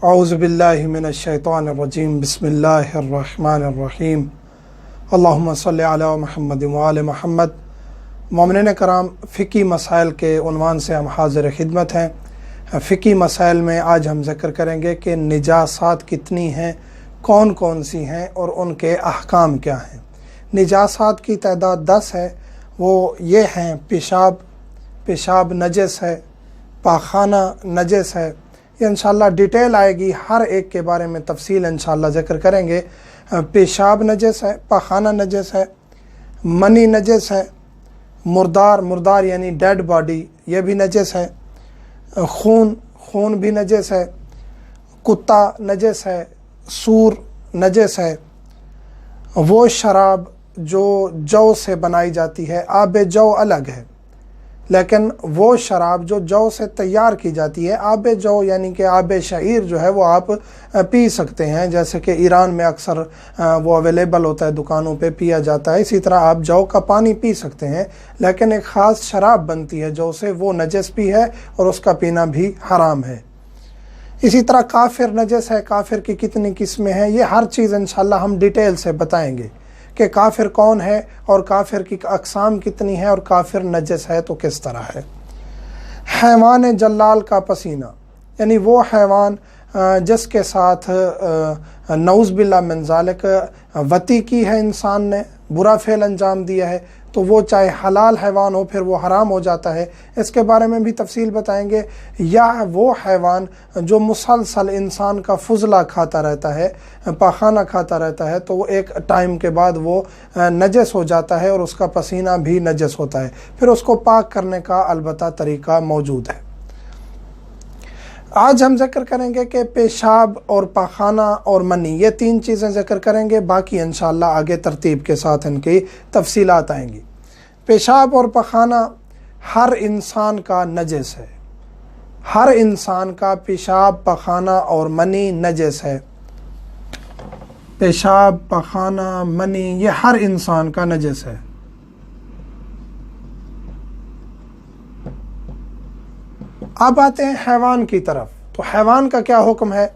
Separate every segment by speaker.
Speaker 1: اعوذ باللہ من الشیطان الرجیم بسم اللہ الرحمن الرحیم اللہم صلی علی محمد وآل محمد۔ مومنین کرام، فقہی مسائل کے عنوان سے ہم حاضر خدمت ہیں۔ فقہی مسائل میں آج ہم ذکر کریں گے کہ نجاسات کتنی ہیں، کون کون سی ہیں اور ان کے احکام کیا ہیں۔ نجاسات کی تعداد 10 ہے، وہ یہ ہیں: پیشاب نجس ہے، پاخانہ نجس ہے۔ یہ انشاءاللہ ڈیٹیل آئے گی، ہر ایک کے بارے میں تفصیل انشاءاللہ ذکر کریں گے۔ پیشاب نجس ہے، پاخانہ نجس ہے، منی نجس ہے، مردار یعنی ڈیڈ باڈی یہ بھی نجس ہے، خون بھی نجس ہے، کتا نجس ہے، سور نجس ہے، وہ شراب جو جو سے بنائی جاتی ہے، آب جو الگ ہے، لیکن وہ شراب جو جو سے تیار کی جاتی ہے، آب جو یعنی کہ آب شعیر جو ہے وہ آپ پی سکتے ہیں، جیسے کہ ایران میں اکثر وہ اویلیبل ہوتا ہے، دکانوں پہ پیا جاتا ہے۔ اسی طرح آپ جو کا پانی پی سکتے ہیں، لیکن ایک خاص شراب بنتی ہے جو سے، وہ نجس بھی ہے اور اس کا پینا بھی حرام ہے۔ اسی طرح کافر نجس ہے، کافر کی کتنی قسمیں ہیں، یہ ہر چیز انشاءاللہ ہم ڈیٹیل سے بتائیں گے کہ کافر کون ہے اور کافر کی اقسام کتنی ہیں اور کافر نجس ہے تو کس طرح ہے۔ حیوان جلال کا پسینہ، یعنی وہ حیوان جس کے ساتھ نعوذ باللہ من ذالک وطی کی ہے، انسان نے برا فعل انجام دیا ہے، تو وہ چاہے حلال حیوان ہو پھر وہ حرام ہو جاتا ہے، اس کے بارے میں بھی تفصیل بتائیں گے۔ یا وہ حیوان جو مسلسل انسان کا فضلہ کھاتا رہتا ہے، پاخانہ کھاتا رہتا ہے، تو وہ ایک ٹائم کے بعد وہ نجس ہو جاتا ہے اور اس کا پسینہ بھی نجس ہوتا ہے، پھر اس کو پاک کرنے کا البتہ طریقہ موجود ہے۔ آج ہم ذکر کریں گے کہ پیشاب اور پاخانہ اور منی، یہ 3 چیزیں ذکر کریں گے، باقی انشاءاللہ آگے ترتیب کے ساتھ ان کی تفصیلات آئیں گی۔ پیشاب اور پاخانہ ہر انسان کا نجس ہے، ہر انسان کا پیشاب، پاخانہ اور منی نجس ہے۔ پیشاب، پاخانہ، منی یہ ہر انسان کا نجس ہے۔ اب آتے ہیں حیوان کی طرف، تو حیوان کا کیا حکم ہے؟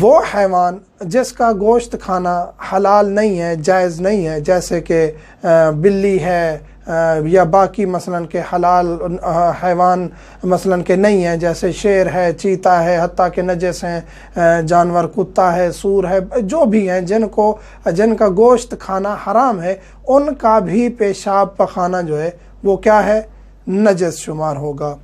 Speaker 1: وہ حیوان جس کا گوشت کھانا حلال نہیں ہے، جائز نہیں ہے، جیسے کہ بلی ہے یا باقی مثلاً کہ حلال حیوان مثلاً کہ نہیں ہے، جیسے شیر ہے، چیتا ہے، حتیٰ کہ نجس ہیں جانور، کتا ہے، سور ہے، جو بھی ہیں جن کا گوشت کھانا حرام ہے، ان کا بھی پیشاب پخانہ جو ہے وہ کیا ہے؟ نجس شمار ہوگا۔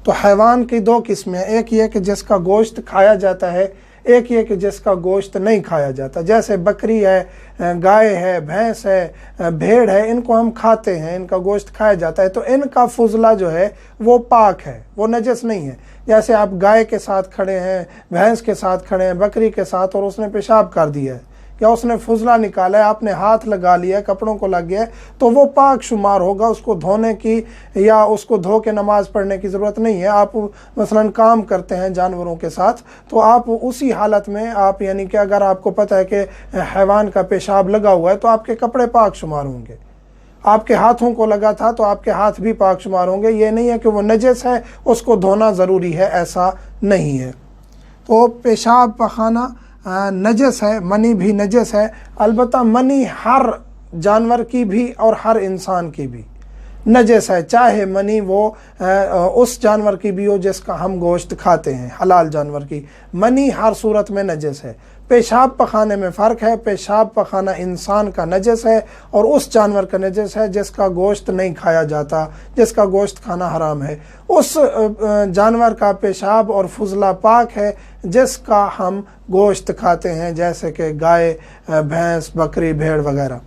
Speaker 1: تو حیوان کی 2 قسمیں ہیں، ایک یہ کہ جس کا گوشت کھایا جاتا ہے، ایک یہ کہ جس کا گوشت نہیں کھایا جاتا، جیسے بکری ہے، گائے ہے، بھینس ہے، بھیڑ ہے، ان کو ہم کھاتے ہیں، ان کا گوشت کھایا جاتا ہے، تو ان کا فضلہ جو ہے وہ پاک ہے، وہ نجس نہیں ہے۔ جیسے آپ گائے کے ساتھ کھڑے ہیں، بھینس کے ساتھ کھڑے ہیں، بکری کے ساتھ، اور اس نے پیشاب کر دیا ہے یا اس نے فضلہ نکالا ہے، آپ نے ہاتھ لگا لیا ہے، کپڑوں کو لگ گیا ہے، تو وہ پاک شمار ہوگا، اس کو دھونے کی یا اس کو دھو کے نماز پڑھنے کی ضرورت نہیں ہے۔ آپ مثلاً کام کرتے ہیں جانوروں کے ساتھ، تو آپ اسی حالت میں آپ یعنی کہ اگر آپ کو پتہ ہے کہ حیوان کا پیشاب لگا ہوا ہے تو آپ کے کپڑے پاک شمار ہوں گے، آپ کے ہاتھوں کو لگا تھا تو آپ کے ہاتھ بھی پاک شمار ہوں گے۔ یہ نہیں ہے کہ وہ نجس ہے اس کو دھونا ضروری ہے، ایسا نہیں ہے۔ تو پیشاب پخانہ نجس ہے، منی بھی نجس ہے، البتہ منی ہر جانور کی بھی اور ہر انسان کی بھی نجس ہے، چاہے منی وہ اس جانور کی بھی ہو جس کا ہم گوشت کھاتے ہیں، حلال جانور کی، منی ہر صورت میں نجس ہے۔ پیشاب پخانے میں فرق ہے، پیشاب پخانہ انسان کا نجس ہے اور اس جانور کا نجس ہے جس کا گوشت نہیں کھایا جاتا، جس کا گوشت کھانا حرام ہے۔ اس جانور کا پیشاب اور فضلہ پاک ہے جس کا ہم گوشت کھاتے ہیں، جیسے کہ گائے، بھینس، بکری، بھیڑ وغیرہ،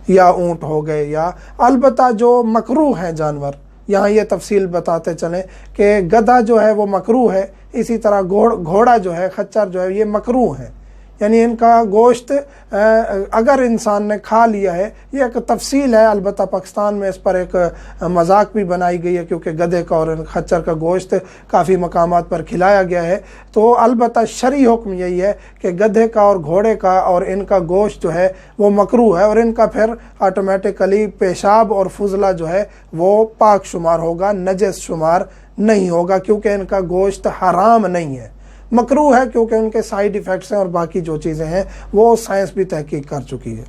Speaker 1: یا اونٹ ہو گئے، یا البتہ جو مکروہ ہیں جانور، یہاں یہ تفصیل بتاتے چلیں کہ گدھا جو ہے وہ مکروہ ہے، اسی طرح گھوڑا جو ہے، خچر جو ہے، یہ مکروہ ہے، یعنی ان کا گوشت اگر انسان نے کھا لیا ہے، یہ ایک تفصیل ہے، البتہ پاکستان میں اس پر ایک مذاق بھی بنائی گئی ہے کیونکہ گدھے کا اور خچر کا گوشت کافی مقامات پر کھلایا گیا ہے، تو البتہ شرعی حکم یہی ہے کہ گدھے کا اور گھوڑے کا اور ان کا گوشت جو ہے وہ مکروہ ہے، اور ان کا پھر آٹومیٹکلی پیشاب اور فضلہ جو ہے وہ پاک شمار ہوگا، نجس شمار نہیں ہوگا، کیونکہ ان کا گوشت حرام نہیں ہے۔ مکروہ ہے کیونکہ ان کے سائیڈ ایفیکٹس ہیں اور باقی جو چیزیں ہیں وہ سائنس بھی تحقیق کر چکی ہے،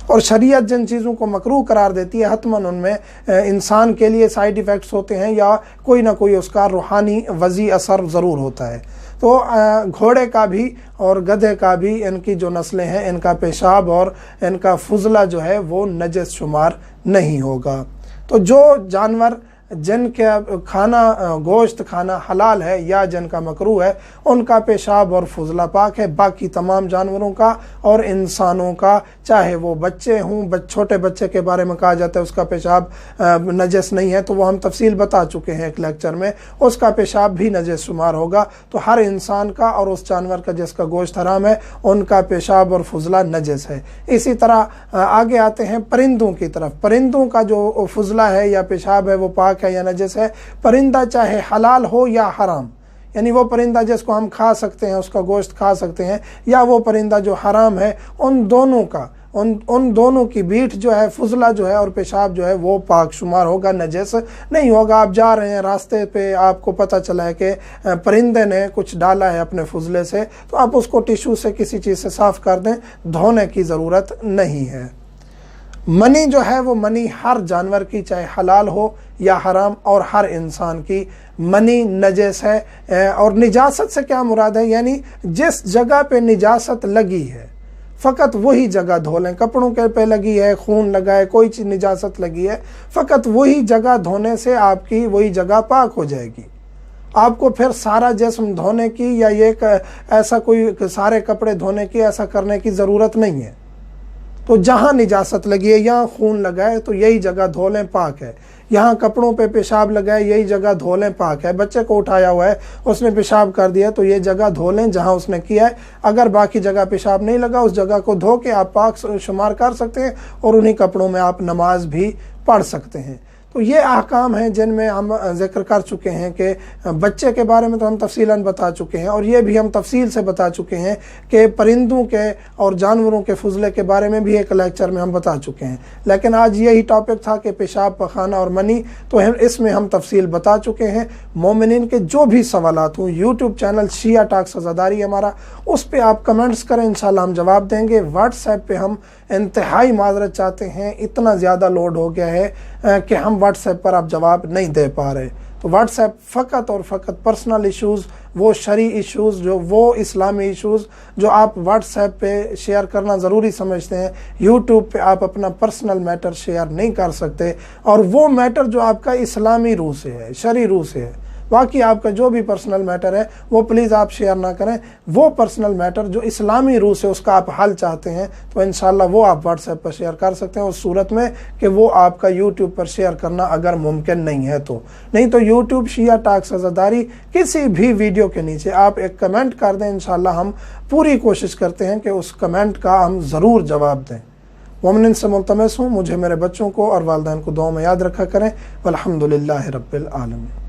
Speaker 1: اور شریعت جن چیزوں کو مکروہ قرار دیتی ہے حتماً ان میں انسان کے لیے سائیڈ ایفیکٹس ہوتے ہیں یا کوئی نہ کوئی اس کا روحانی وضعی اثر ضرور ہوتا ہے۔ تو گھوڑے کا بھی اور گدھے کا بھی ان کی جو نسلیں ہیں ان کا پیشاب اور ان کا فضلہ جو ہے وہ نجس شمار نہیں ہوگا۔ تو جو جانور جن کا گوشت کھانا حلال ہے یا جن کا مکروہ ہے ان کا پیشاب اور فضلہ پاک ہے، باقی تمام جانوروں کا اور انسانوں کا، چاہے وہ بچے ہوں، چھوٹے بچے کے بارے میں کہا جاتا ہے اس کا پیشاب نجس نہیں ہے، تو وہ ہم تفصیل بتا چکے ہیں ایک لیکچر میں، اس کا پیشاب بھی نجس شمار ہوگا۔ تو ہر انسان کا اور اس جانور کا جس کا گوشت حرام ہے ان کا پیشاب اور فضلہ نجس ہے۔ اسی طرح آگے آتے ہیں پرندوں کی طرف۔ پرندوں کا جو فضلہ ہے یا پیشاب ہے وہ پاک ہے یا نجس ہے۔ پرندہ چاہے حلال ہو یا حرام، یعنی وہ پرندہ جس کو ہم کھا سکتے ہیں، اس کا گوشت کھا سکتے ہیں، یا وہ پرندہ جو حرام ہے، ان دونوں کی بیٹھ جو ہے، فضلہ جو ہے اور پیشاب جو ہے وہ پاک شمار ہوگا، نجس نہیں ہوگا۔ آپ جا رہے ہیں راستے پہ، آپ کو پتہ چلا ہے کہ پرندے نے کچھ ڈالا ہے اپنے فضلے سے، تو آپ اس کو ٹیشو سے کسی چیز سے صاف کر دیں، دھونے کی ضرورت نہیں ہے۔ منی جو ہے وہ منی ہر جانور کی، چاہے حلال ہو یا حرام، اور ہر انسان کی منی نجس ہے۔ اور نجاست سے کیا مراد ہے؟ یعنی جس جگہ پہ نجاست لگی ہے فقط وہی جگہ دھو لیں۔ کپڑوں کے پہ لگی ہے، خون لگا ہے، کوئی چیز نجاست لگی ہے، فقط وہی جگہ دھونے سے آپ کی وہی جگہ پاک ہو جائے گی۔ آپ کو پھر سارا جسم دھونے کی یا یہ ایسا کوئی سارے کپڑے دھونے کی ایسا کرنے کی ضرورت نہیں ہے۔ تو جہاں نجاست لگی ہے، یہاں خون لگا ہے تو یہی جگہ دھو لیں، پاک ہے۔ یہاں کپڑوں پہ پیشاب لگا ہے، یہی جگہ دھو لیں، پاک ہے۔ بچے کو اٹھایا ہوا ہے، اس نے پیشاب کر دیا تو یہ جگہ دھو لیں جہاں اس نے کیا ہے۔ اگر باقی جگہ پیشاب نہیں لگا، اس جگہ کو دھو کے آپ پاک شمار کر سکتے ہیں اور انہی کپڑوں میں آپ نماز بھی پڑھ سکتے ہیں۔ تو یہ احکام ہیں جن میں ہم ذکر کر چکے ہیں کہ بچے کے بارے میں تو ہم تفصیلاً بتا چکے ہیں، اور یہ بھی ہم تفصیل سے بتا چکے ہیں کہ پرندوں کے اور جانوروں کے فضلے کے بارے میں بھی ایک لیکچر میں ہم بتا چکے ہیں۔ لیکن آج یہی ٹاپک تھا کہ پیشاب، پخانہ اور منی، تو اس میں ہم تفصیل بتا چکے ہیں۔ مومنین کے جو بھی سوالات ہوں، یوٹیوب چینل شیعہ ٹاکس عزاداری ہمارا، اس پہ آپ کمنٹس کریں، انشاءاللہ ہم جواب دیں گے۔ واٹس ایپ پہ ہم انتہائی معذرت چاہتے ہیں، اتنا زیادہ لوڈ ہو گیا ہے کہ ہم واٹس ایپ پر آپ جواب نہیں دے پا رہے۔ تو واٹس ایپ فقط اور فقط پرسنل ایشوز، وہ شرعی ایشوز، جو وہ اسلامی ایشوز جو آپ واٹس ایپ پہ شیئر کرنا ضروری سمجھتے ہیں، یوٹیوب پہ آپ اپنا پرسنل میٹر شیئر نہیں کر سکتے، اور وہ میٹر جو آپ کا اسلامی روح سے ہے، شرعی روح سے ہے۔ باقی آپ کا جو بھی پرسنل میٹر ہے وہ پلیز آپ شیئر نہ کریں۔ وہ پرسنل میٹر جو اسلامی روح سے اس کا آپ حل چاہتے ہیں تو انشاءاللہ وہ آپ واٹس ایپ پر شیئر کر سکتے ہیں، اس صورت میں کہ وہ آپ کا یوٹیوب پر شیئر کرنا اگر ممکن نہیں ہے تو۔ نہیں تو یوٹیوب شیعہ ٹاکس عزاداری کسی بھی ویڈیو کے نیچے آپ ایک کمنٹ کر دیں، انشاءاللہ ہم پوری کوشش کرتے ہیں کہ اس کمنٹ کا ہم ضرور جواب دیں۔ مومنین سے ملتمس ہوں، مجھے، میرے بچوں کو اور والدین کو دعاؤں میں یاد رکھا کریں۔ والحمدللہ رب العالمین۔